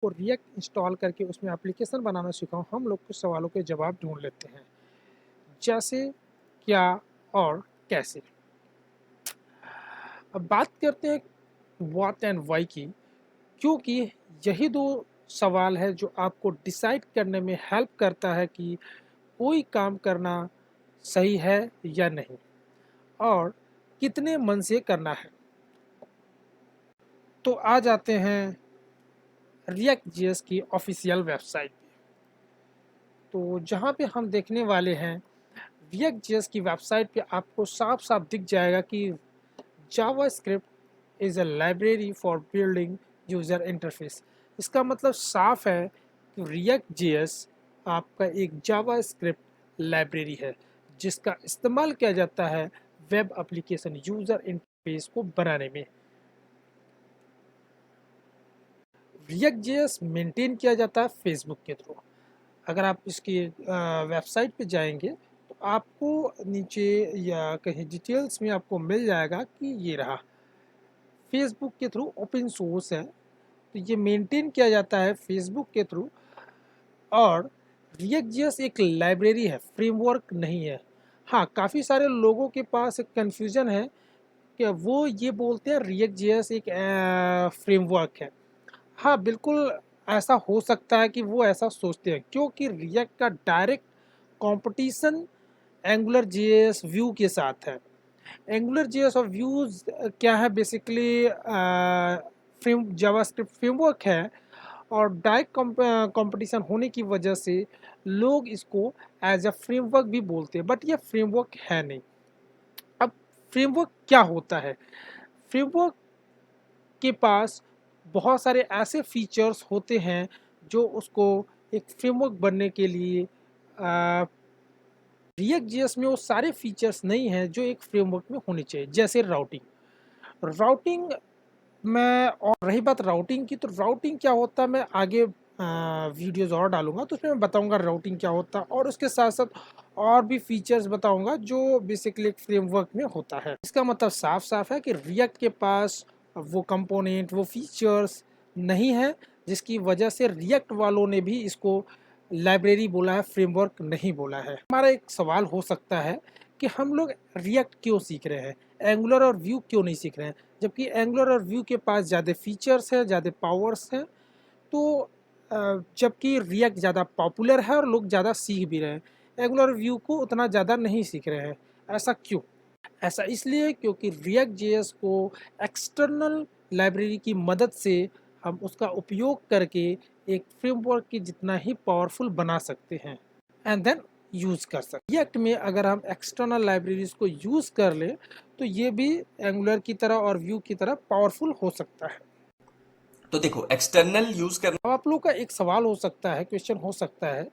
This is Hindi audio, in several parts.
आपको रिएक्ट इंस्टॉल करके उसमें एप्लीकेशन बनाना सिखाऊं, हम लोग कुछ सवालों के जवाब ढूंढ लेते हैं। जैसे, क्या और कैसे। अब बात करते हैं व्हाट एंड वाई की, क्योंकि यही दो सवाल है जो आपको डिसाइड करने में हेल्प करता है कि कोई काम करना सही है या नहीं, और कितने मन से करना है। तो आ जाते हैं रिएक्ट जेएस की ऑफिशियल वेबसाइट पे। तो जहाँ पे हम देखने वाले हैं, रिएक्ट जेएस की वेबसाइट पे आपको साफ साफ दिख जाएगा कि JavaScript is a library for building user interface. इसका मतलब साफ है कि रिएक्ट जेएस आपका एक जावास्क्रिप्ट लाइब्रेरी है जिसका इस्तेमाल किया जाता है वेब एप्लीकेशन यूज़र इंटरफेस को बनाने में। रिएक्ट जेएस मेंटेन किया जाता है फेसबुक के थ्रू। अगर आप इसकी वेबसाइट पे जाएंगे तो आपको नीचे या कहीं डिटेल्स में आपको मिल जाएगा कि ये रहा, फेसबुक के थ्रू ओपन सोर्स है, तो ये मेंटेन किया जाता है फेसबुक के थ्रू। और रिएक्ट जेएस एक लाइब्रेरी है, फ्रेमवर्क नहीं है। हाँ, काफ़ी सारे लोगों के पास एक कन्फ्यूज़न है कि वो ये बोलते हैं रिएक्ट जेएस एक फ्रेमवर्क है। हाँ, बिल्कुल ऐसा हो सकता है कि वो ऐसा सोचते हैं, क्योंकि रिएक्ट का direct competition angular JS view के साथ है। एंगुलर जेएस और व्यूज क्या है, बेसिकली फ्रेम जावास्क्रिप्ट फ्रेमवर्क है, और डायरेक्ट कंपटीशन होने की वजह से लोग इसको एज अ फ्रेमवर्क भी बोलते हैं, बट ये फ्रेमवर्क है नहीं। अब फ्रेमवर्क क्या होता है? फ्रेमवर्क के पास बहुत सारे ऐसे फीचर्स होते हैं जो उसको एक फ्रेमवर्क बनने के लिए, रिएक्ट जेएस में वो सारे फीचर्स नहीं हैं जो एक फ्रेमवर्क में होने चाहिए। जैसे राउटिंग, राउटिंग मैं, और रही बात राउटिंग की, तो राउटिंग क्या होता है मैं आगे वीडियोस और डालूंगा तो उसमें मैं बताऊंगा राउटिंग क्या होता है, और उसके साथ साथ और भी फीचर्स बताऊंगा जो बेसिकली एक फ्रेमवर्क में होता है। इसका मतलब साफ साफ है कि रिएक्ट के पास वो कंपोनेंट, वो फीचर्स नहीं है, जिसकी वजह से रिएक्ट वालों ने भी इसको लाइब्रेरी बोला है, फ्रेमवर्क नहीं बोला है। हमारा एक सवाल हो सकता है कि हम लोग रिएक्ट क्यों सीख रहे हैं, एंगुलर और व्यू क्यों नहीं सीख रहे हैं, जबकि एंगुलर और व्यू के पास ज़्यादा फीचर्स हैं, ज़्यादा पावर्स हैं। तो जबकि रिएक्ट ज़्यादा पॉपुलर है और लोग ज़्यादा सीख भी रहे हैं, एंगुलर और व्यू को उतना ज़्यादा नहीं सीख रहे हैं। ऐसा क्यों? ऐसा इसलिए क्योंकि रिएक्ट जेएस को एक्सटर्नल लाइब्रेरी की मदद से हम उसका उपयोग करके एक फ्रेमवर्क की जितना ही पावरफुल बना सकते हैं एंड देन यूज़ कर सकते। रिएक्ट में अगर हम एक्सटर्नल लाइब्रेरीज को यूज़ कर लें तो ये भी एंगुलर की तरह और व्यू की तरह पावरफुल हो सकता है। तो देखो, एक्सटर्नल यूज करना। अब आप लोग का एक सवाल हो सकता है, क्वेश्चन हो सकता है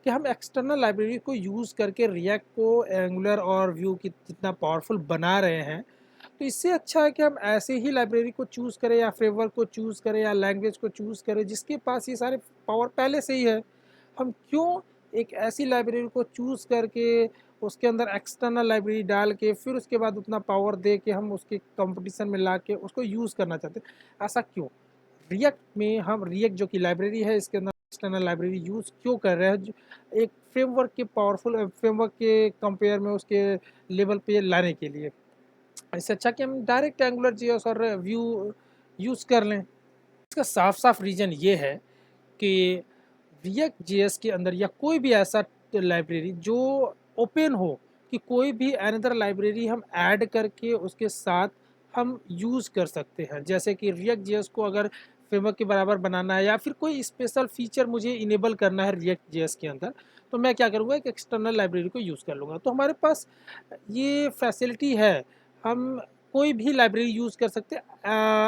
कि हम एक्सटर्नल लाइब्रेरी को यूज़ करके रिएक्ट को एंगुलर और व्यू की जितना पावरफुल बना रहे हैं, तो इससे अच्छा है कि हम ऐसे ही लाइब्रेरी को चूज़ करें या फ्रेमवर्क को चूज़ करें या लैंग्वेज को चूज़ करें जिसके पास ये सारे पावर पहले से ही है। हम क्यों एक ऐसी लाइब्रेरी को चूज़ करके उसके अंदर एक्सटर्नल लाइब्रेरी डाल के फिर उसके बाद उतना पावर दे के हम उसके कंपटीशन में ला के उसको यूज़ करना चाहते हैं? ऐसा क्यों? रिएक्ट में हम रिएक्ट जो कि लाइब्रेरी है, इसके अंदर एक्सटर्नल लाइब्रेरी यूज़ क्यों कर रहे हैं, एक फ्रेमवर्क के पावरफुल फ्रेमवर्क के कंपेयर में उसके लेवल पे लाने के लिए। इससे अच्छा कि हम डायरेक्ट एंगुलर जेएस और व्यू यूज़ कर लें। इसका साफ साफ रीज़न ये है कि रिएक्ट जेएस के अंदर या कोई भी ऐसा लाइब्रेरी जो ओपन हो, कि कोई भी अनदर लाइब्रेरी हम ऐड करके उसके साथ हम यूज़ कर सकते हैं। जैसे कि रिएक्ट जेएस को अगर फ्रेमवर्क के बराबर बनाना है या फिर कोई स्पेशल फीचर मुझे इनेबल करना है रिएक्ट जेएस के अंदर, तो मैं क्या करूँगा, एक एक्सटर्नल लाइब्रेरी को यूज़ कर लूँगा। तो हमारे पास ये फैसिलिटी है, हम कोई भी लाइब्रेरी यूज़ कर सकते हैं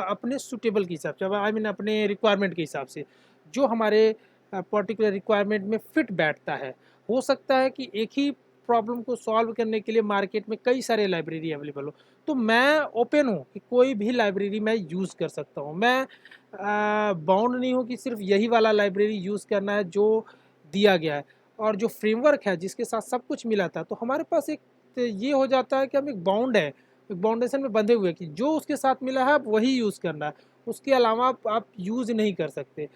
अपने सूटेबल के हिसाब से, आई मीन अपने रिक्वायरमेंट के हिसाब से, जो हमारे पर्टिकुलर रिक्वायरमेंट में फिट बैठता है। हो सकता है कि एक ही प्रॉब्लम को सॉल्व करने के लिए मार्केट में कई सारे लाइब्रेरी अवेलेबल हो, तो मैं ओपन हूँ कि कोई भी लाइब्रेरी मैं यूज़ कर सकता हूँ। मैं बाउंड नहीं हूँ कि सिर्फ यही वाला लाइब्रेरी यूज़ करना है जो दिया गया है। और जो फ्रेमवर्क है जिसके साथ सब कुछ मिला था, तो हमारे पास एक ये हो जाता है कि हम एक बाउंड है, एक बाउंडेशन में बंधे हुए कि जो उसके साथ मिला है आप वही यूज़ करना है, उसके अलावा आप यूज़ नहीं कर सकते।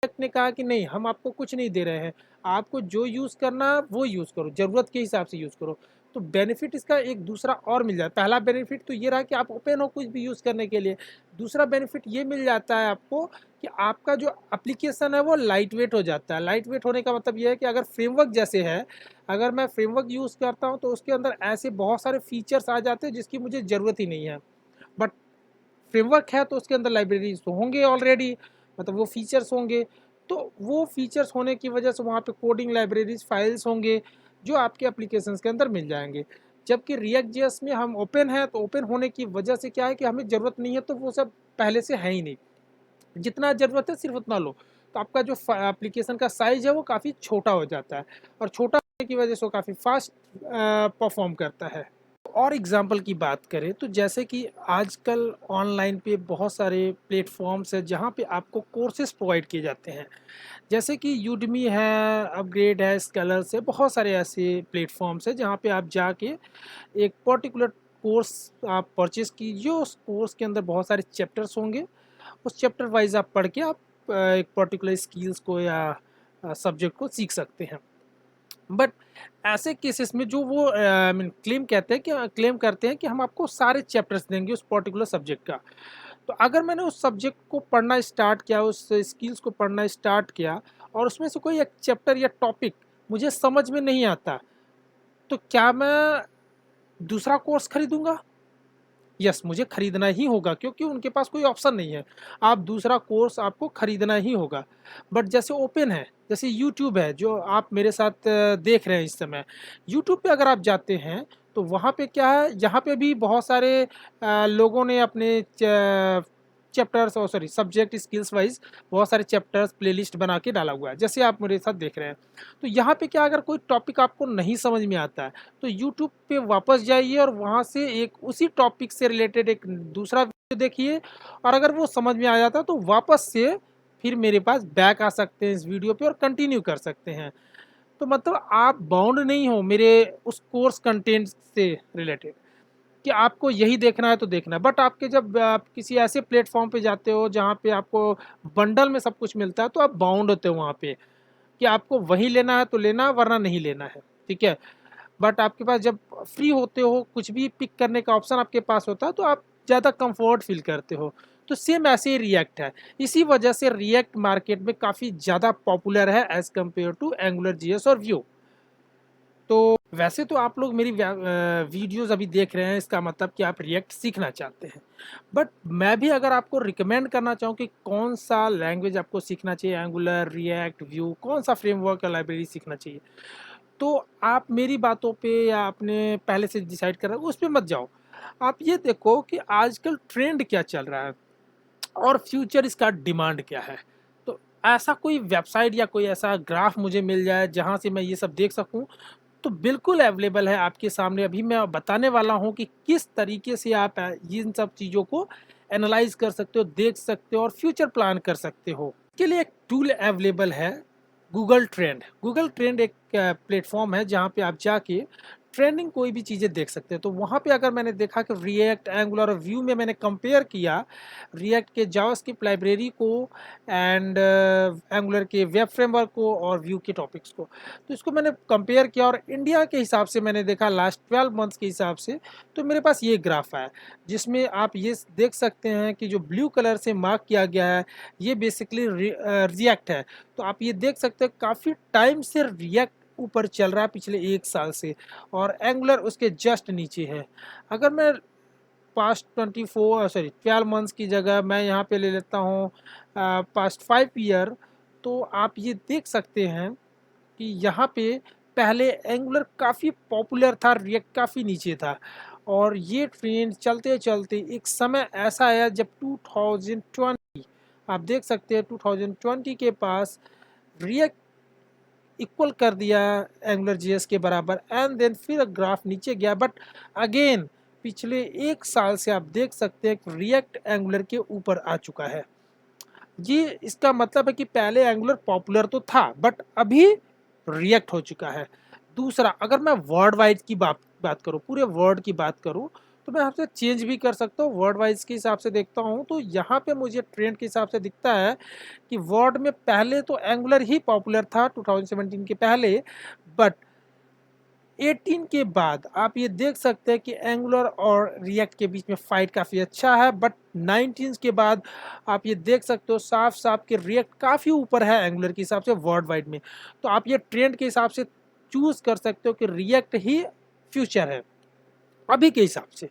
रिएक्ट ने कहा कि नहीं, हम आपको कुछ नहीं दे रहे हैं, आपको जो यूज़ करना वो यूज़ करो, ज़रूरत के हिसाब से यूज़ करो। तो बेनिफिट इसका एक दूसरा और मिल जाता है। पहला बेनिफिट तो ये रहा कि आप ओपन हो कुछ भी यूज़ करने के लिए। दूसरा बेनिफिट ये मिल जाता है आपको कि आपका जो एप्लीकेशन है वो लाइट वेट हो जाता है। लाइट वेट होने का मतलब ये है कि अगर फ्रेमवर्क जैसे है, अगर मैं फ्रेमवर्क यूज़ करता हूँ तो उसके अंदर ऐसे बहुत सारे फीचर्स आ जाते हैं जिसकी मुझे ज़रूरत ही नहीं है। बट फ्रेमवर्क है तो उसके अंदर लाइब्रेरीज तो होंगे ऑलरेडी, मतलब वो फीचर्स होंगे, तो वो फीचर्स होने की वजह से वहाँ पे कोडिंग लाइब्रेरीज फाइल्स होंगे जो आपके एप्लीकेशंस के अंदर मिल जाएंगे। जबकि रिएक्ट जेएस में हम ओपन है तो ओपन होने की वजह से क्या है कि हमें ज़रूरत नहीं है तो वो सब पहले से है ही नहीं, जितना ज़रूरत है सिर्फ उतना लो। तो आपका जो एप्लीकेशन का साइज़ है वो काफ़ी छोटा हो जाता है, और छोटा होने की वजह से वो काफ़ी फास्ट परफॉर्म करता है। और एग्जाम्पल की बात करें तो जैसे कि आजकल ऑनलाइन पे बहुत सारे प्लेटफॉर्म्स हैं जहाँ पे आपको कोर्सेज प्रोवाइड किए जाते हैं, जैसे कि यूडमी है, अपग्रेड है, स्कैलर्स है, बहुत सारे ऐसे प्लेटफॉर्म्स हैं जहाँ पे आप जाके एक पर्टिकुलर कोर्स आप परचेज कीजिए। उस कोर्स के अंदर बहुत सारे चैप्टर्स होंगे, उस चैप्टर वाइज आप पढ़ के आप एक पर्टिकुलर स्किल्स को या सब्जेक्ट को सीख सकते हैं। बट ऐसे केसेस में जो वो मीन क्लेम करते हैं कि हम आपको सारे चैप्टर्स देंगे उस पर्टिकुलर सब्जेक्ट का। तो अगर मैंने उस सब्जेक्ट को पढ़ना स्टार्ट किया, उस स्किल्स को पढ़ना स्टार्ट किया, और उसमें से कोई एक चैप्टर या टॉपिक मुझे समझ में नहीं आता, तो क्या मैं दूसरा कोर्स खरीदूंगा? यस, मुझे खरीदना ही होगा, क्योंकि उनके पास कोई ऑप्शन नहीं है। आप दूसरा कोर्स आपको खरीदना ही होगा। बट जैसे ओपन है, जैसे यूट्यूब है जो आप मेरे साथ देख रहे हैं इस समय, यूट्यूब पे अगर आप जाते हैं तो वहाँ पे क्या है, यहाँ पे भी बहुत सारे लोगों ने अपने चैप्टर्स और सॉरी सब्जेक्ट स्किल्स वाइज बहुत सारे चैप्टर्स प्लेलिस्ट बना के डाला हुआ है, जैसे आप मेरे साथ देख रहे हैं। तो यहाँ पे क्या, अगर कोई टॉपिक आपको नहीं समझ में आता है तो यूट्यूब पे वापस जाइए और वहाँ से एक उसी टॉपिक से रिलेटेड एक दूसरा वीडियो देखिए, और अगर वो समझ में आ जाता है तो वापस से फिर मेरे पास बैक आ सकते हैं इस वीडियो पे और कंटिन्यू कर सकते हैं। तो मतलब आप बाउंड नहीं हो मेरे उस कोर्स कंटेंट से रिलेटेड कि आपको यही देखना है तो देखना है। बट आपके जब आप किसी ऐसे प्लेटफॉर्म पे जाते हो जहाँ पे आपको बंडल में सब कुछ मिलता है तो आप बाउंड होते हो वहाँ पे कि आपको वही लेना है तो लेना, वरना नहीं लेना है, ठीक है। बट आपके पास जब फ्री होते हो, कुछ भी पिक करने का ऑप्शन आपके पास होता है तो आप ज़्यादा कंफर्ट फील करते हो। तो सेम ऐसे ही रिएक्ट है, इसी वजह से रिएक्ट मार्केट में काफ़ी ज़्यादा पॉपुलर है as compare to Angular JS और व्यू। तो वैसे तो आप लोग मेरी वीडियोस अभी देख रहे हैं, इसका मतलब कि आप रिएक्ट सीखना चाहते हैं। बट मैं भी अगर आपको रिकमेंड करना चाहूँ कि कौन सा लैंग्वेज आपको सीखना चाहिए, एंगुलर, रिएक्ट, व्यू, कौन सा फ्रेमवर्क या लाइब्रेरी सीखना चाहिए, तो आप मेरी बातों पे या आपने पहले से डिसाइड करा उस पर मत जाओ। आप ये देखो कि आजकल ट्रेंड क्या चल रहा है और फ्यूचर इसका डिमांड क्या है। तो ऐसा कोई वेबसाइट या कोई ऐसा ग्राफ मुझे मिल जाए जहाँ से मैं ये सब देख सकूँ, तो बिल्कुल अवेलेबल है आपके सामने। अभी मैं बताने वाला हूँ कि किस तरीके से आप इन सब चीज़ों को एनालाइज कर सकते हो, देख सकते हो और फ्यूचर प्लान कर सकते हो। इसके लिए एक टूल अवेलेबल है, गूगल ट्रेंड। गूगल ट्रेंड एक प्लेटफॉर्म है जहाँ पे आप जाके ट्रेंडिंग कोई भी चीज़ें देख सकते हैं। तो वहाँ पे अगर मैंने देखा कि रिएक्ट, एंगुलर और व्यू में मैंने कंपेयर किया रिएक्ट के जावास्क्रिप्ट लाइब्रेरी को एंड एंगुलर के वेब फ्रेमवर्क को और व्यू के टॉपिक्स को, तो इसको मैंने कंपेयर किया और इंडिया के हिसाब से मैंने देखा लास्ट 12 मंथ्स के हिसाब से, तो मेरे पास ये ग्राफ है जिसमें आप ये देख सकते हैं कि जो ब्लू कलर से मार्क किया गया है ये बेसिकली रिएक्ट है। तो आप ये देख सकते हैं काफ़ी टाइम से रिएक्ट ऊपर चल रहा है, पिछले 1 साल से, और एंगुलर उसके जस्ट नीचे है। अगर मैं पास्ट 12 मंथ्स की जगह मैं यहाँ पे ले लेता हूँ पास्ट 5 ईयर, तो आप ये देख सकते हैं कि यहाँ पे पहले एंगुलर काफ़ी पॉपुलर था, रिएक्ट काफ़ी नीचे था, और ये ट्रेंड चलते चलते एक समय ऐसा आया जब 2020, आप देख सकते हैं 2020 के पास रिएक्ट इक्वल कर दिया एंगुलर जीएस के बराबर, एंड देन फिर ग्राफ नीचे गया। बट अगेन पिछले 1 साल से आप देख सकते हैं कि रिएक्ट एंगुलर के ऊपर आ चुका है। ये इसका मतलब है कि पहले एंगुलर पॉपुलर तो था बट अभी रिएक्ट हो चुका है। दूसरा, अगर मैं वर्ल्ड वाइड की बात करूँ, पूरे वर्ल्ड की बात करूँ, तो मैं आपसे चेंज भी कर सकता हूँ। वर्ड वाइज के हिसाब से देखता हूँ तो यहाँ पे मुझे ट्रेंड के हिसाब से दिखता है कि वर्ड में पहले तो एंगुलर ही पॉपुलर था 2017 के पहले, बट 18 के बाद आप ये देख सकते हैं कि एंगुलर और रिएक्ट के बीच में फाइट काफ़ी अच्छा है। बट 19 के बाद आप ये देख सकते हो साफ साफ कि रिएक्ट काफ़ी ऊपर है एंगुलर के हिसाब से वर्ल्ड वाइड में। तो आप ये ट्रेंड के हिसाब से चूज़ कर सकते हो कि रिएक्ट ही फ्यूचर है अभी के हिसाब से।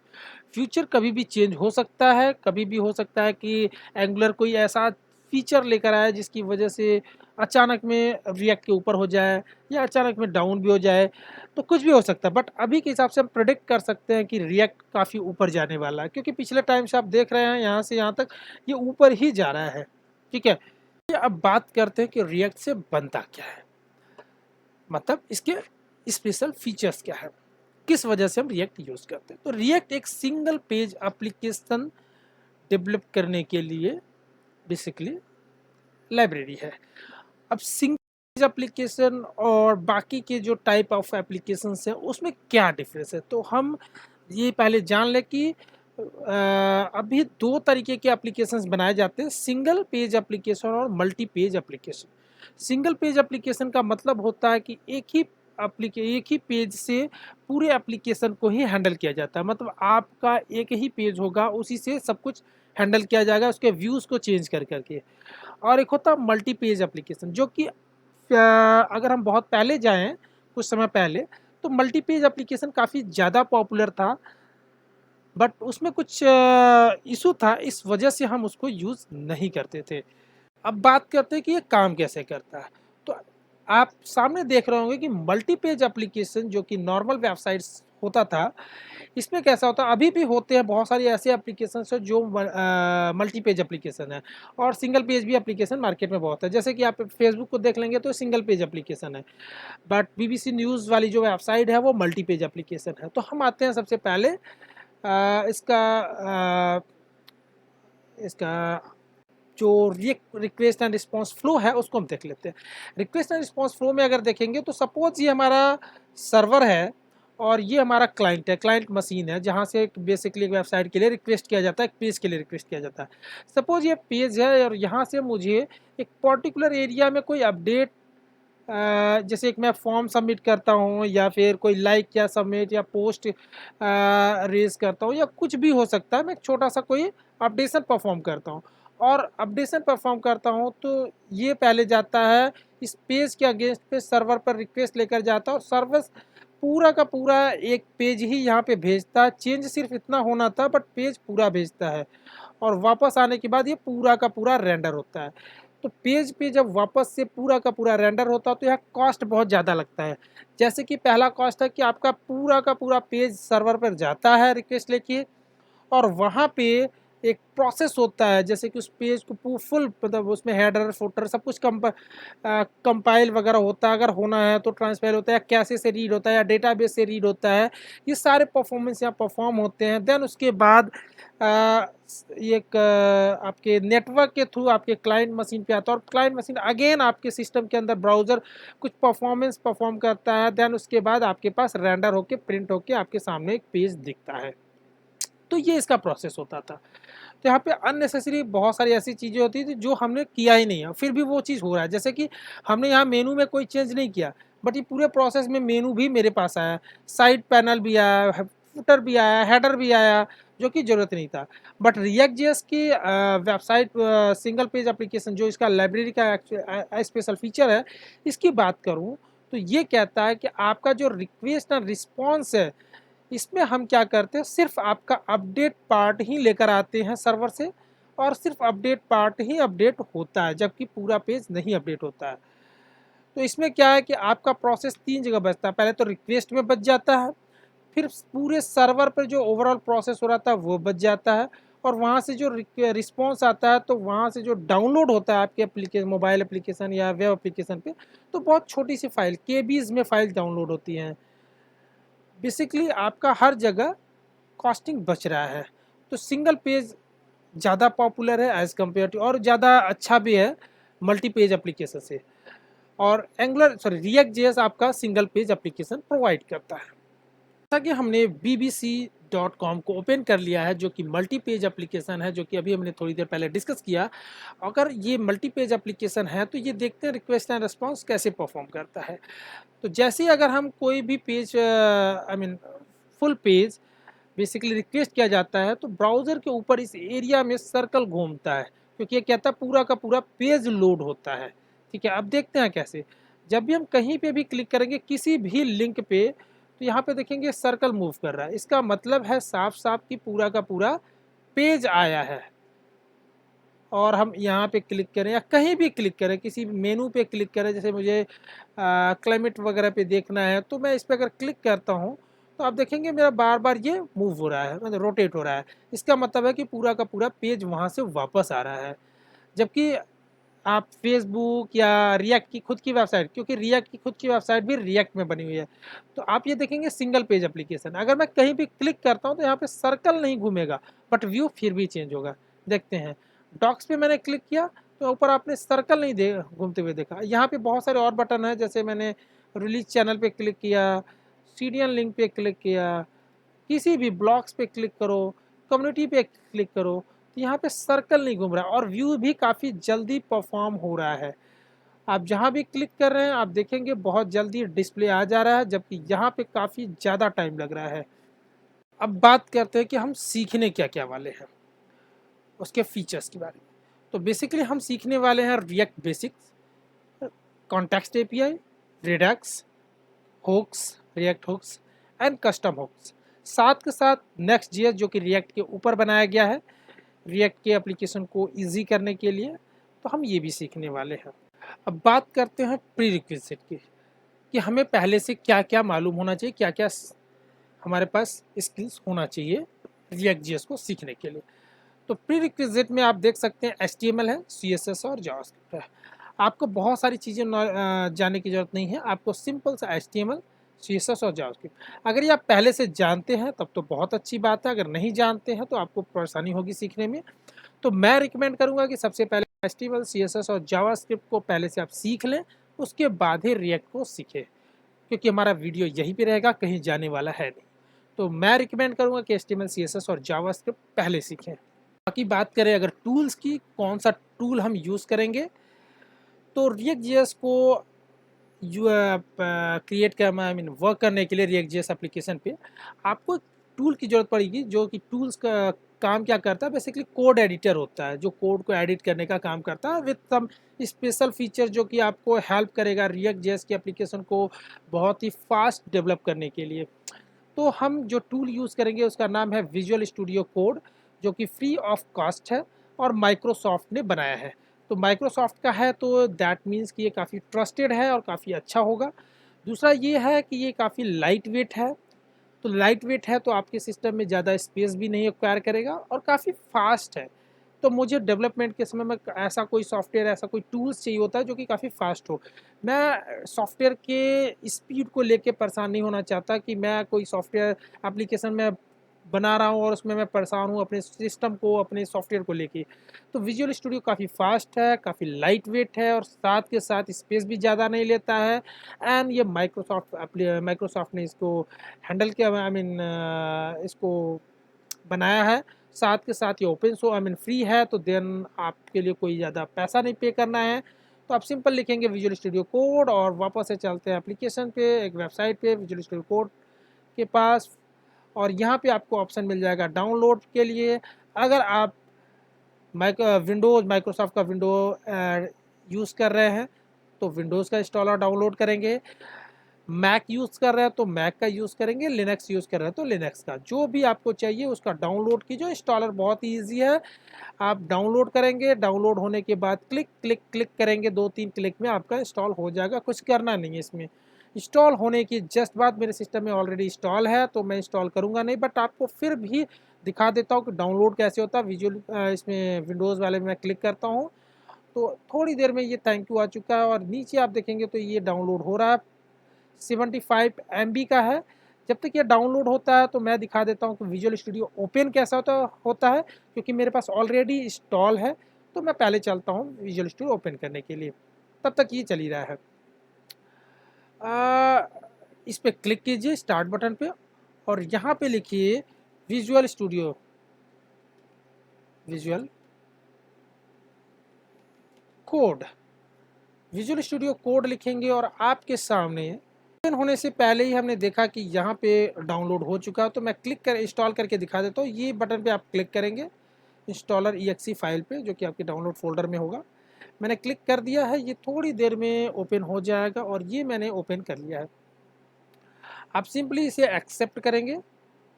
फ्यूचर कभी भी चेंज हो सकता है, कभी भी हो सकता है कि एंगुलर कोई ऐसा फीचर लेकर आए जिसकी वजह से अचानक में रिएक्ट के ऊपर हो जाए या अचानक में डाउन भी हो जाए, तो कुछ भी हो सकता है। बट अभी के हिसाब से हम प्रेडिक्ट कर सकते हैं कि रिएक्ट काफ़ी ऊपर जाने वाला है, क्योंकि पिछले टाइम से आप देख रहे हैं यहाँ से यहाँ तक ये ऊपर ही जा रहा है। ठीक है, अब बात करते हैं कि रिएक्ट से बनता क्या है, मतलब इसके स्पेशल फीचर्स क्या है, किस वजह से हम रिएक्ट यूज़ करते हैं। तो रिएक्ट एक सिंगल पेज एप्लीकेशन डेवलप करने के लिए बेसिकली लाइब्रेरी है। अब सिंगल पेज एप्लीकेशन और बाकी के जो टाइप ऑफ एप्लीकेशंस हैं उसमें क्या डिफरेंस है, तो हम ये पहले जान लें कि अभी दो तरीके के एप्लीकेशंस बनाए जाते हैं, सिंगल पेज एप्लीकेशन और multi page application. Single page application का मतलब होता है कि एक ही पेज से पूरे एप्लीकेशन को ही हैंडल किया जाता है, मतलब आपका एक ही पेज होगा, उसी से सब कुछ हैंडल किया जाएगा, उसके व्यूज़ को चेंज कर करके। और एक होता है मल्टी पेज एप्लीकेशन, जो कि अगर हम बहुत पहले जाएं, कुछ समय पहले, तो मल्टी पेज एप्लीकेशन काफ़ी ज़्यादा पॉपुलर था, बट उसमें कुछ इशू था, इस वजह से हम उसको यूज़ नहीं करते थे। अब बात करते हैं कि ये काम कैसे करता है। तो आप सामने देख रहे होंगे कि मल्टी पेज एप्लीकेशन जो कि नॉर्मल वेबसाइट्स होता था, इसमें कैसा होता है, अभी भी होते हैं बहुत सारी ऐसे एप्लीकेशन है जो मल्टी पेज एप्लीकेशन है, और सिंगल पेज भी एप्लीकेशन मार्केट में बहुत है। जैसे कि आप फेसबुक को देख लेंगे तो सिंगल पेज एप्लीकेशन है, बट बीबीसी न्यूज़ वाली जो वेबसाइट है वो मल्टी पेज एप्लीकेशन है। तो हम आते हैं सबसे पहले इसका जो रिक्वेस्ट एंड रिस्पॉन्स फ्लो है उसको हम देख लेते हैं। रिक्वेस्ट एंड रिस्पॉन्स फ्लो में अगर देखेंगे तो सपोज ये हमारा सर्वर है और ये हमारा क्लाइंट है, क्लाइंट मशीन है, जहाँ से बेसिकली एक वेबसाइट के लिए रिक्वेस्ट किया जाता है, एक पेज के लिए रिक्वेस्ट किया जाता है। सपोज ये पेज है और यहाँ से मुझे एक पर्टिकुलर एरिया में कोई अपडेट, जैसे एक मैं फॉर्म सबमिट करता हूँ या फिर कोई लाइक या सबमिट या पोस्ट रेज करता हूँ या कुछ भी हो सकता है, मैं एक छोटा सा कोई अपडेशन परफॉर्म करता हूँ। और अपडेशन परफॉर्म करता हूँ तो ये पहले जाता है इस पेज के अगेंस्ट पे सर्वर पर रिक्वेस्ट लेकर जाता है, और सर्वर पूरा का पूरा एक पेज ही यहाँ पे भेजता है। चेंज सिर्फ इतना होना था, बट पेज पूरा भेजता है, और वापस आने के बाद ये पूरा का पूरा रेंडर होता है। तो पेज पे जब वापस से पूरा का पूरा रेंडर होता है तो यह कॉस्ट बहुत ज़्यादा लगता है। जैसे कि पहला कॉस्ट है कि आपका पूरा का पूरा पेज सर्वर पर जाता है रिक्वेस्ट लेके, और वहाँ पे एक प्रोसेस होता है, जैसे कि उस पेज को फुल मतलब उसमें हेडर फुटर सब कुछ कंपाइल वगैरह होता है, अगर होना है तो ट्रांसफाइल होता है, कैसे से रीड होता है या डेटाबेस से रीड होता है, ये सारे परफॉर्मेंस यहाँ परफॉर्म होते हैं। देन उसके बाद एक आपके नेटवर्क के थ्रू आपके क्लाइंट मशीन पे आता है, और क्लाइंट मशीन अगेन आपके सिस्टम के अंदर ब्राउज़र कुछ परफॉर्मेंस परफॉर्म करता है। देन उसके बाद आपके पास रेंडर होके प्रिंट होके आपके सामने एक पेज दिखता है। तो ये इसका प्रोसेस होता था। तो यहाँ पे अननेसेसरी बहुत सारी ऐसी चीज़ें होती थी जो हमने किया ही नहीं है, फिर भी वो चीज़ हो रहा है। जैसे कि हमने यहाँ मेनू में कोई चेंज नहीं किया, बट ये पूरे प्रोसेस में मेनू भी मेरे पास आया, साइड पैनल भी आया, फुटर भी आया, हेडर भी आया, जो कि ज़रूरत नहीं था। बट रिएक्ट जेएस की वेबसाइट सिंगल पेज एप्लीकेशन जो इसका लाइब्रेरी का स्पेशल फीचर है, इसकी बात करूँ तो ये कहता है कि आपका जो रिक्वेस्ट एंड रिस्पॉन्स है, इसमें हम क्या करते हैं, सिर्फ आपका अपडेट पार्ट ही लेकर आते हैं सर्वर से, और सिर्फ अपडेट पार्ट ही अपडेट होता है, जबकि पूरा पेज नहीं अपडेट होता है। तो इसमें क्या है कि आपका प्रोसेस तीन जगह बचता है, पहले तो रिक्वेस्ट में बच जाता है, फिर पूरे सर्वर पर जो ओवरऑल प्रोसेस हो रहा था वो बच जाता है, और वहाँ से जो रिस्पॉन्स आता है तो वहाँ से जो डाउनलोड होता है आपके एप्लीकेशन, मोबाइल एप्लीकेशन या वेब एप्लीकेशन पे, तो बहुत छोटी सी फाइल केबीज में फाइल डाउनलोड होती हैं। बेसिकली आपका हर जगह कॉस्टिंग बच रहा है। तो सिंगल पेज ज़्यादा पॉपुलर है एज़ कम्पेयर टू, और ज़्यादा अच्छा भी है मल्टी पेज एप्लीकेशन से। और रिएक्ट जेएस आपका सिंगल पेज एप्लीकेशन प्रोवाइड करता है। जैसा कि हमने बीबीसी react.com को ओपन कर लिया है, जो कि मल्टी पेज एप्लीकेशन है, जो कि अभी हमने थोड़ी देर पहले डिस्कस किया। अगर ये मल्टी पेज एप्लीकेशन है तो ये देखते हैं रिक्वेस्ट एंड रिस्पॉन्स कैसे परफॉर्म करता है। तो जैसे ही अगर हम कोई भी page I mean full page basically request किया जाता है तो ब्राउज़र के ऊपर इस एरिया में सर्कल घूमता है, क्योंकि ये कहता है पूरा का पूरा पेज लोड होता है। ठीक है, अब देखते हैं कैसे। जब भी हम कहीं पे भी क्लिक करेंगे किसी भी लिंक पे, तो यहाँ पे देखेंगे सर्कल मूव कर रहा है। इसका मतलब है साफ साफ कि पूरा का पूरा पेज आया है। और हम यहाँ पे क्लिक करें या कहीं भी क्लिक करें, किसी मेनू पे क्लिक करें, जैसे मुझे क्लाइमेट वगैरह पे देखना है तो मैं इस पर अगर क्लिक करता हूँ तो आप देखेंगे मेरा बार बार ये मूव हो रहा है, मतलब रोटेट हो रहा है। इसका मतलब है कि पूरा का पूरा पेज वहाँ से वापस आ रहा है। जबकि आप फेसबुक या रिएक्ट की खुद की वेबसाइट, क्योंकि रिएक्ट की खुद की वेबसाइट भी रिएक्ट में बनी हुई है, तो आप ये देखेंगे सिंगल पेज एप्लीकेशन। अगर मैं कहीं भी क्लिक करता हूँ तो यहाँ पे सर्कल नहीं घूमेगा, बट व्यू फिर भी चेंज होगा। देखते हैं, डॉक्स पे मैंने क्लिक किया तो ऊपर आपने सर्कल नहीं दे घूमते हुए देखा। यहाँ पे बहुत सारे और बटन हैं, जैसे मैंने रिलीज चैनल पे क्लिक किया, सीडियन लिंक पे क्लिक किया, किसी भी ब्लॉग्स पे क्लिक करो, कम्युनिटी पे क्लिक करो, तो यहाँ पे सर्कल नहीं घूम रहा और व्यू भी काफ़ी जल्दी परफॉर्म हो रहा है। आप जहाँ भी क्लिक कर रहे हैं आप देखेंगे बहुत जल्दी डिस्प्ले आ जा रहा है, जबकि यहाँ पे काफ़ी ज़्यादा टाइम लग रहा है। अब बात करते हैं कि हम सीखने क्या क्या वाले हैं, उसके फीचर्स के बारे में। तो बेसिकली हम सीखने वाले हैं React basics, context API, Redux, hooks, React hooks and custom hooks. साथ के साथ नेक्स्ट जीएस, जो कि रिएक्ट के ऊपर बनाया गया है रिएक्ट के एप्लीकेशन को इजी करने के लिए, तो हम ये भी सीखने वाले हैं। अब बात करते हैं प्री रिक्विजिट की, कि हमें पहले से क्या क्या मालूम होना चाहिए, क्या क्या हमारे पास स्किल्स होना चाहिए रिएक्ट जीएस को सीखने के लिए। तो प्री रिक्विजिट में आप देख सकते हैं HTML है, CSS और जावास्क्रिप्ट है। आपको बहुत सारी चीज़ें जानने की ज़रूरत नहीं है, आपको सिंपल सा HTML, CSS और जावास्क्रिप्ट अगर ये आप पहले से जानते हैं तब तो बहुत अच्छी बात है, अगर नहीं जानते हैं तो आपको परेशानी होगी सीखने में। तो मैं रिकमेंड करूँगा कि सबसे पहले HTML, CSS और जावास्क्रिप्ट को पहले से आप सीख लें, उसके बाद ही रिएक्ट को सीखें, क्योंकि हमारा वीडियो यहीं पे रहेगा, कहीं जाने वाला है नहीं। तो मैं रिकमेंड करूँगा कि HTML, CSS और जावास्क्रिप्ट पहले सीखें। बाकी बात करें अगर टूल्स की, कौन सा टूल हम यूज़ करेंगे, तो रिएक्ट जेएस को क्रिएट कर आई मीन वर्क करने के लिए रिएक्ट जेएस एप्लीकेशन पे आपको टूल की ज़रूरत पड़ेगी, जो कि टूल्स का काम क्या करता है, बेसिकली कोड एडिटर होता है, जो कोड को एडिट करने का काम करता है विद सम स्पेशल फीचर, जो कि आपको हेल्प करेगा रिएक्ट जेएस की एप्लीकेशन को बहुत ही फास्ट डेवलप करने के लिए। तो हम जो टूल यूज़ करेंगे उसका नाम है विजुअल स्टूडियो कोड, जो कि फ्री ऑफ कॉस्ट है और माइक्रोसॉफ्ट ने बनाया है। तो माइक्रोसॉफ्ट का है तो दैट मीन्स कि ये काफ़ी ट्रस्टेड है और काफ़ी अच्छा होगा। दूसरा ये है कि ये काफ़ी लाइट वेट है, तो लाइट वेट है तो आपके सिस्टम में ज़्यादा स्पेस भी नहीं एक्वायर करेगा और काफ़ी फास्ट है। तो मुझे डेवलपमेंट के समय में ऐसा कोई सॉफ्टवेयर, ऐसा कोई टूल्स चाहिए होता है जो कि काफ़ी फास्ट हो। मैं सॉफ्टवेयर के स्पीड को लेके परेशान नहीं होना चाहता कि मैं कोई सॉफ्टवेयर एप्लीकेशन में बना रहा हूँ और उसमें मैं परेशान हूँ अपने सिस्टम को, अपने सॉफ्टवेयर को लेके। तो विजुअल स्टूडियो काफ़ी फास्ट है, काफ़ी लाइट वेट है और साथ के साथ स्पेस भी ज़्यादा नहीं लेता है। एंड ये माइक्रोसॉफ्ट ने इसको हैंडल किया, आई मीन इसको बनाया है। साथ के साथ ये open so I mean free है, तो देन आपके लिए कोई ज़्यादा पैसा नहीं पे करना है। तो आप सिंपल लिखेंगे विजुअल स्टूडियो कोड और वापस से चलते हैं एप्लीकेशन पे, एक वेबसाइट पे विजुअल स्टूडियो कोड के पास, और यहाँ पे आपको ऑप्शन मिल जाएगा डाउनलोड के लिए। अगर आप विंडोज़ माइक्रोसॉफ्ट का विंडो यूज़ कर रहे हैं तो विंडोज़ का इंस्टॉलर डाउनलोड करेंगे, मैक यूज़ कर रहे हैं तो मैक का यूज़ करेंगे, लिनक्स यूज़ कर रहे हैं तो लिनक्स का, जो भी आपको चाहिए उसका डाउनलोड कीजिए। इंस्टॉलर बहुत ही ईजी है, आप डाउनलोड करेंगे, डाउनलोड होने के बाद क्लिक क्लिक क्लिक करेंगे, 2-3 क्लिक में आपका इंस्टॉल हो जाएगा। कुछ करना नहीं है इसमें। इंस्टॉल होने की जस्ट बाद मेरे सिस्टम में ऑलरेडी इंस्टॉल है तो मैं इंस्टॉल करूँगा नहीं, बट आपको फिर भी दिखा देता हूँ कि डाउनलोड कैसे होता है। विजुअल इसमें विंडोज़ वाले में मैं क्लिक करता हूँ तो थोड़ी देर में ये थैंक यू आ चुका है और नीचे आप देखेंगे तो ये डाउनलोड हो रहा है। 75 MB का है। जब तक ये डाउनलोड होता है तो मैं दिखा देता हूँ कि विजुअल स्टूडियो ओपन कैसा होता है, क्योंकि मेरे पास ऑलरेडी इंस्टॉल है। तो मैं पहले चलता हूँ विजुअल स्टूडियो ओपन करने के लिए, तब तक ये चल ही रहा है। इस पर क्लिक कीजिए स्टार्ट बटन पे और यहाँ पे लिखिए visual studio, visual code, visual studio code लिखेंगे और आपके सामने ओपन होने से पहले ही हमने देखा कि यहाँ पे डाउनलोड हो चुका है। तो मैं क्लिक कर इंस्टॉल करके दिखा देता हूँ। ये बटन पे आप क्लिक करेंगे इंस्टॉलर EXE फाइल पे, जो कि आपके डाउनलोड फोल्डर में होगा। मैंने क्लिक कर दिया है, ये थोड़ी देर में ओपन हो जाएगा और ये मैंने ओपन कर लिया है। आप सिंपली इसे एक्सेप्ट करेंगे,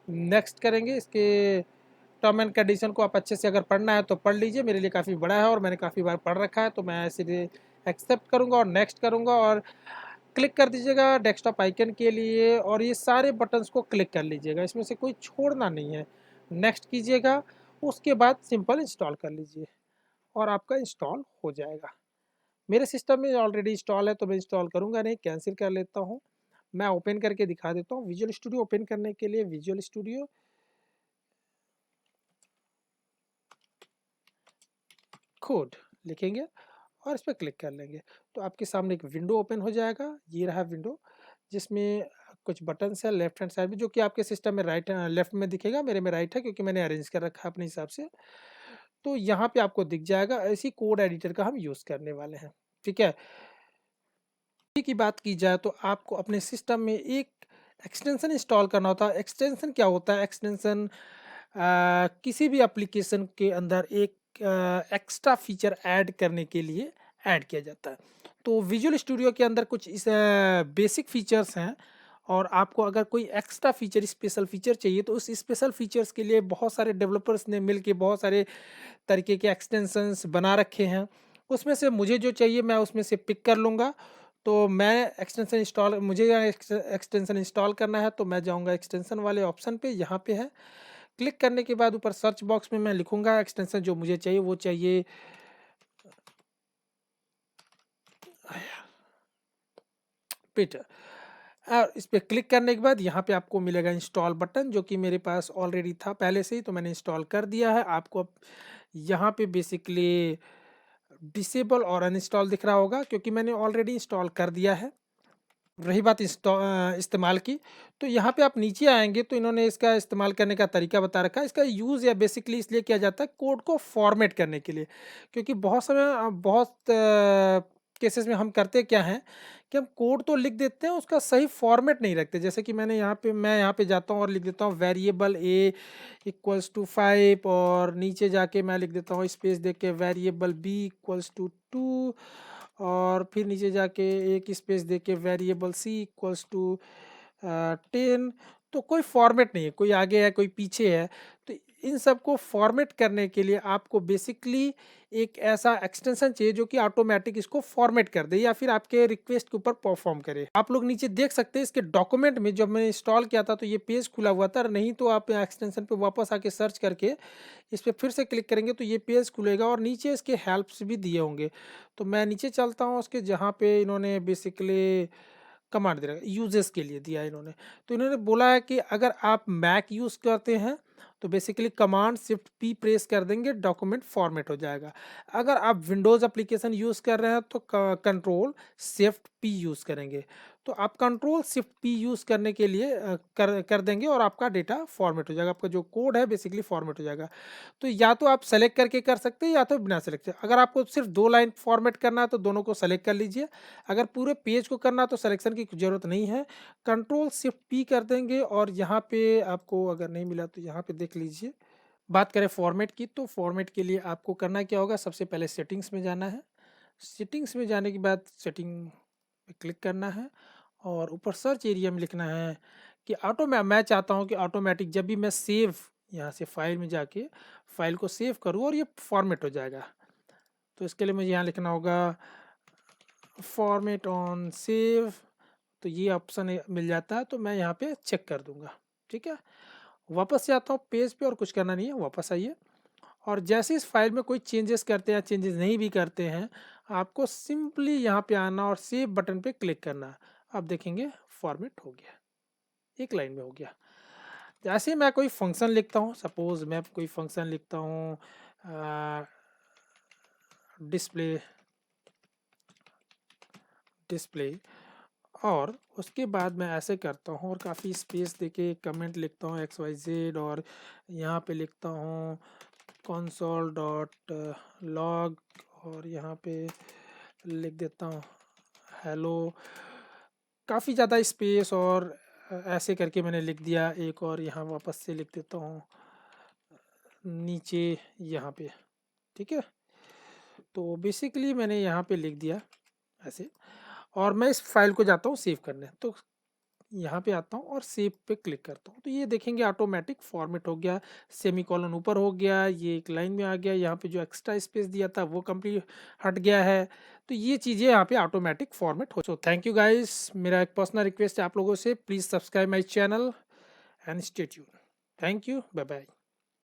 नेक्स्ट करेंगे। इसके टर्म एंड कंडीशन को आप अच्छे से अगर पढ़ना है तो पढ़ लीजिए, मेरे लिए काफ़ी बड़ा है और मैंने काफ़ी बार पढ़ रखा है, तो मैं इसे एक्सेप्ट करूँगा और नेक्स्ट करूँगा और क्लिक कर दीजिएगा डेस्कटॉप आइकन के लिए और ये सारे बटन्स को क्लिक कर लीजिएगा, इसमें से कोई छोड़ना नहीं है। नेक्स्ट कीजिएगा, उसके बाद सिंपल इंस्टॉल कर लीजिए और आपका इंस्टॉल हो जाएगा। मेरे सिस्टम में ऑलरेडी इंस्टॉल है तो मैं इंस्टॉल करूँगा नहीं, कैंसिल कर लेता हूँ। मैं ओपन करके दिखा देता हूँ। विजुअल स्टूडियो ओपन करने के लिए विजुअल स्टूडियो कोड लिखेंगे और इस पर क्लिक कर लेंगे तो आपके सामने एक विंडो ओपन हो जाएगा। ये रहा विंडो, जिसमें कुछ बटन्स है लेफ्ट हैंड साइड में, जो कि आपके सिस्टम में राइट लेफ्ट में दिखेगा, मेरे में राइट है क्योंकि मैंने अरेंज कर रखा है अपने हिसाब से। तो यहाँ पे आपको दिख जाएगा। ऐसी कोड एडिटर का हम यूज़ करने वाले हैं, ठीक है। की बात की जाए तो आपको अपने सिस्टम में एक एक्सटेंशन इंस्टॉल करना होता है। एक्सटेंशन क्या होता है? एक्सटेंशन किसी भी एप्लीकेशन के अंदर एक एक्स्ट्रा फीचर ऐड करने के लिए ऐड किया जाता है। तो विजुअल स्टूडियो के अंदर कुछ इस बेसिक फीचर्स हैं और आपको अगर कोई एक्स्ट्रा फीचर, स्पेशल फीचर चाहिए तो उस स्पेशल फीचर्स के लिए बहुत सारे डेवलपर्स ने मिलके बहुत सारे तरीके के एक्सटेंशंस बना रखे हैं। उसमें से मुझे जो चाहिए मैं उसमें से पिक कर लूँगा। तो मैं एक्सटेंशन इंस्टॉल मुझे एक्सटेंशन इंस्टॉल करना है तो मैं जाऊँगा एक्सटेंशन वाले ऑप्शन पे, यहाँ पे है। क्लिक करने के बाद ऊपर सर्च बॉक्स में मैं लिखूँगा एक्सटेंशन जो मुझे चाहिए, वो चाहिए पीटर। और इस पर क्लिक करने के बाद यहाँ पे आपको मिलेगा इंस्टॉल बटन, जो कि मेरे पास ऑलरेडी था पहले से ही, तो मैंने इंस्टॉल कर दिया है। आपको अब यहाँ पे बेसिकली डिसेबल और अनइंस्टॉल दिख रहा होगा क्योंकि मैंने ऑलरेडी इंस्टॉल कर दिया है। रही बात इस्तेमाल की, तो यहाँ पे आप नीचे आएंगे तो इन्होंने इसका इस्तेमाल करने का तरीका बता रखा है। इसका यूज़ या बेसिकली इसलिए किया जाता है कोड को फॉर्मेट करने के लिए, क्योंकि बहुत समय बहुत केसेस में हम करते क्या हैं कि हम कोड तो लिख देते हैं, उसका सही फॉर्मेट नहीं रखते। जैसे कि मैं यहाँ पे जाता हूँ और लिख देता हूँ वेरिएबल ए इक्वल्स टू 5 और नीचे जाके मैं लिख देता हूँ स्पेस देख के वेरिएबल बी इक्वल्स टू 2 और फिर नीचे जाके एक स्पेस दे के वेरिएबल सी इक्वल्स टू 10। तो कोई फॉर्मेट नहीं है, कोई आगे है कोई पीछे है। तो इन सब को फॉर्मेट करने के लिए आपको बेसिकली एक ऐसा एक्सटेंशन चाहिए जो कि ऑटोमेटिक इसको फॉर्मेट कर दे या फिर आपके रिक्वेस्ट के ऊपर परफॉर्म करे। आप लोग नीचे देख सकते हैं इसके डॉक्यूमेंट में, जब मैंने इंस्टॉल किया था तो ये पेज खुला हुआ था, नहीं तो आप एक्सटेंशन पे वापस आके सर्च करके इस पर फिर से क्लिक करेंगे तो ये पेज खुलेगा और नीचे इसके हेल्प्स भी दिए होंगे। तो मैं नीचे चलता हूँ उसके, जहाँ पे इन्होंने बेसिकली कमांड दे रखा है यूजेस के लिए दिया है इन्होंने। तो इन्होंने बोला है कि अगर आप मैक यूज़ करते हैं तो basically command shift P press कर देंगे, डॉक्यूमेंट फॉर्मेट हो जाएगा। अगर आप विंडोज़ एप्लीकेशन यूज़ कर रहे हैं तो कंट्रोल शिफ्ट पी यूज़ करेंगे। तो आप कंट्रोल शिफ्ट पी यूज़ करने के लिए कर देंगे और आपका डेटा फॉर्मेट हो जाएगा, आपका जो कोड है बेसिकली फॉर्मेट हो जाएगा। तो या तो आप सेलेक्ट करके कर सकते हैं या तो बिना सेलेक्ट। अगर आपको सिर्फ 2 लाइन फॉर्मेट करना है तो दोनों को सेलेक्ट कर लीजिए। अगर पूरे पेज को करना है तो सिलेक्शन की ज़रूरत नहीं है, कंट्रोल शिफ्ट पी कर देंगे और यहाँ पे आपको अगर नहीं मिला तो यहाँ पे देख लीजिए। बात करें फॉर्मेट की, तो फॉर्मेट के लिए आपको करना क्या होगा, सबसे पहले सेटिंग्स में जाना है। सेटिंग्स में जाने के बाद सेटिंग पे क्लिक करना है और ऊपर सर्च एरिया में लिखना है कि मैं चाहता हूँ कि ऑटोमेटिक जब भी मैं सेव, यहाँ से फाइल में जाके फाइल को सेव करूँ और ये फॉर्मेट हो जाएगा। तो इसके लिए मुझे यहाँ लिखना होगा फॉर्मेट ऑन सेव, तो ये ऑप्शन मिल जाता है तो मैं यहाँ पे चेक कर दूंगा। ठीक है, वापस से आता हूँ पेज पे और कुछ करना नहीं है, वापस आइए। और जैसे इस फाइल में कोई चेंजेस करते हैं, चेंजेस नहीं भी करते हैं, आपको सिंपली यहाँ पे आना और सेव बटन पे क्लिक करना। आप देखेंगे फॉर्मेट हो गया, एक लाइन में हो गया। जैसे मैं कोई फंक्शन लिखता हूँ, सपोज मैं कोई फंक्शन लिखता हूँ डिस्प्ले डिस्प्ले और उसके बाद मैं ऐसे करता हूँ और काफ़ी स्पेस देके कमेंट लिखता हूँ XYZ, और यहाँ पे लिखता हूँ console.log, और यहाँ पे लिख देता हूँ हेलो। काफ़ी ज़्यादा स्पेस और ऐसे करके मैंने लिख दिया एक, और यहाँ वापस से लिख देता हूँ नीचे यहाँ पे। ठीक है, तो बेसिकली मैंने यहाँ पे लिख दिया ऐसे, और मैं इस फाइल को जाता हूँ सेव करने, तो यहाँ पे आता हूँ और सेव पे क्लिक करता हूँ, तो ये देखेंगे ऑटोमेटिक फॉर्मेट हो गया, सेमी कॉलन ऊपर हो गया, ये एक लाइन में आ गया, यहाँ पे जो एक्स्ट्रा स्पेस दिया था वो कंप्लीट हट गया है। तो ये चीज़ें यहाँ पे ऑटोमेटिक फॉर्मेट हो। सो थैंक यू गाइस, मेरा एक पर्सनल रिक्वेस्ट है आप लोगों से, please subscribe my channel and stay tuned. Thank you, bye bye.